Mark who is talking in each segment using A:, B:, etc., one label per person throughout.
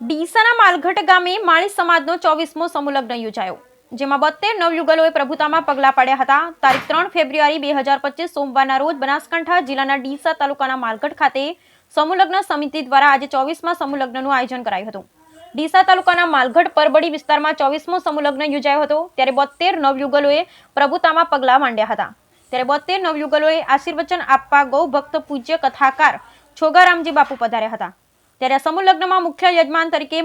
A: ડીસાના માલઘટ ગામે માળી સમાજનો 24મો સમૂહલગ્ન યોજાયો, જેમાં 72 નવયુગલોએ પ્રભુતામાં પગલાં પાડ્યા હતા। તારીખ 3 ફેબ્રુઆરી 2025 સોમવારના રોજ બનાસકાંઠા જિલ્લાના ડીસા તાલુકાના માલઘટ ખાતે સમૂહલગ્ન સમિતિ દ્વારા આજે 24મા સમૂહલગ્નનું આયોજન કરાયું હતું। ડીસા તાલુકાના માલઘટ પરબડી વિસ્તારમાં 24મો સમૂહલગ્ન યોજાયો હતો, ત્યારે 72 નવયુગલોએ પ્રભુતામાં પગલાં માંડ્યા હતા। ત્યારે 72 નવયુગલોએ આશીર્વચન આપવા ગૌ ભક્ત પૂજ્ય કથાકાર છોગારામજી બાપુ પધાર્યા હતા। ત્યારે સમૂહલગ્નમાં મુખ્ય યજમાન તરીકે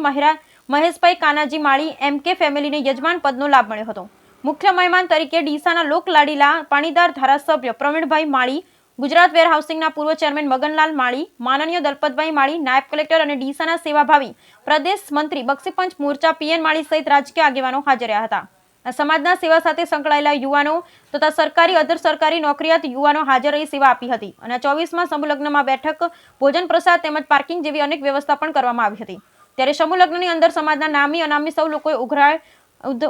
A: મહેશભાઈ કાનાજી માળી એમકે ફેમિલીને યજમાન પદનો લાભ મળ્યો હતો। મુખ્ય મહેમાન તરીકે ડીસાના લોકલાડીલા પાણીદાર ધારાસભ્ય પ્રવીણભાઈ માળી, ગુજરાત વેરહાઉસિંગના પૂર્વ ચેરમેન મગનલાલ માળી, માનનીય દલપતભાઈ માળી, નાયબ કલેક્ટર અને ડીસાના સેવાભાવી પ્રદેશ મંત્રી બક્ષીપંચ મોરચા પીએન માળી સહિત રાજકીય આગેવાનો હાજર રહ્યા હતા। સમાજના સેવા સાથે સંકળાયેલા યુવાનો તથા સરકારી અધર સરકારી નોકરિયાત યુવાનો હાજર રહી સેવા આપી હતી અને 24મા સમૂહલગ્નમાં બેઠક, ભોજન પ્રસાદ તેમજ પાર્કિંગ જેવી અનેક વ્યવસ્થા પણ કરવામાં આવી હતી। ત્યારે સમૂહલગ્નની અંદર સમાજના નામી અનામી સૌ લોકોએ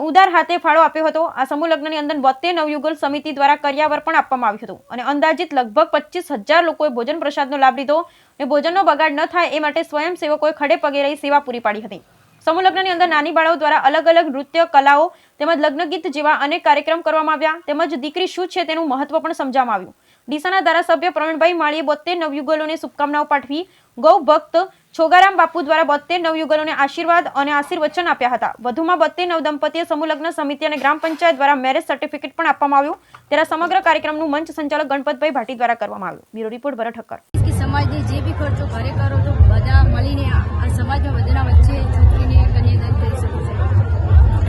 A: ઉદાર હાથે ફાળો આપ્યો હતો। આ સમૂહલગ્નની અંદર 72 નવયુગલ સમિતિ દ્વારા કરિયાવર પણ આપવામાં આવ્યું હતું અને અંદાજિત લગભગ 25,000 લોકોએ ભોજન પ્રસાદનો લાભ લીધો અને ભોજનનો બગાડ ન થાય એ માટે સ્વયંસેવકોએ ખડે પગે રહી સેવા પૂરી પાડી હતી। સમૂહલગ્નની અંદર નાની બાળાઓ દ્વારા અલગ અલગ નૃત્ય કલાઓ તેમજ લગ્ન ગીત જેવા અનેક કાર્યક્રમ કરવામાં આવ્યા, તેમજ દીકરી શું છે તેનું મહત્વ પણ સમજાવવામાં આવ્યું। ડીસાના ધારાસભ્ય પ્રવીણભાઈ માળીએ 72 નવયુગલોને શુભકામનાઓ પાઠવી ગૌ ભક્ત છોગારામ બાપુ દ્વારા 72 નવયુગલોને આશીર્વાદ અને આશીર્વચન આપ્યા હતા। વધુમાં 72 નવદંપતીએ સમૂહલગ્ન સમિતિ અને ગ્રામ પંચાયત દ્વારા મેરેજ સર્ટિફિકેટ પણ આપવામાં આવ્યું। ત્યારે સમગ્ર કાર્યક્રમનું મંચ સંચાલક ગણપતભાઈ ભાટી દ્વારા કરવામાં આવ્યું। બ્યુરો રિપોર્ટ ભરત ઠક્કર।
B: સમાજને જે બી ખર્ચો ઘરે કરો તો બધા મળીને આ સમાજમાં બધાના વચ્ચે છોકરીને કન્યાદાન કરી શકે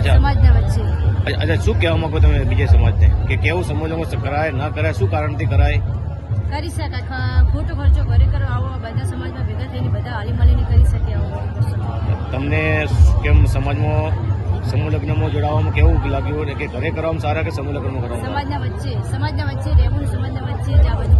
B: છે સમાજના વચ્ચે।
C: અચ્છા, શું કહેવા માંગો તમે બીજા સમાજને કે કેવું સમૂહલગ્ન કરાય ના કરાય, શું કારણથી કરાય?
B: કરી શકાય, ખોટો ખર્ચો ઘરે કરો આવો બધા સમાજમાં ભેગા થઈને બધા હાલી મળીને કરી શકે આવો।
C: તમને કેમ સમાજમાં સમૂહલગ્નમાં જોડાવામાં કેવું લાગ્યું કે ઘરે કરવામાં સારા કે સમૂહલગ્નમાં કરવામાં?
B: સમાજના વચ્ચે રહેવું, સમાજના વચ્ચે જ આ બધું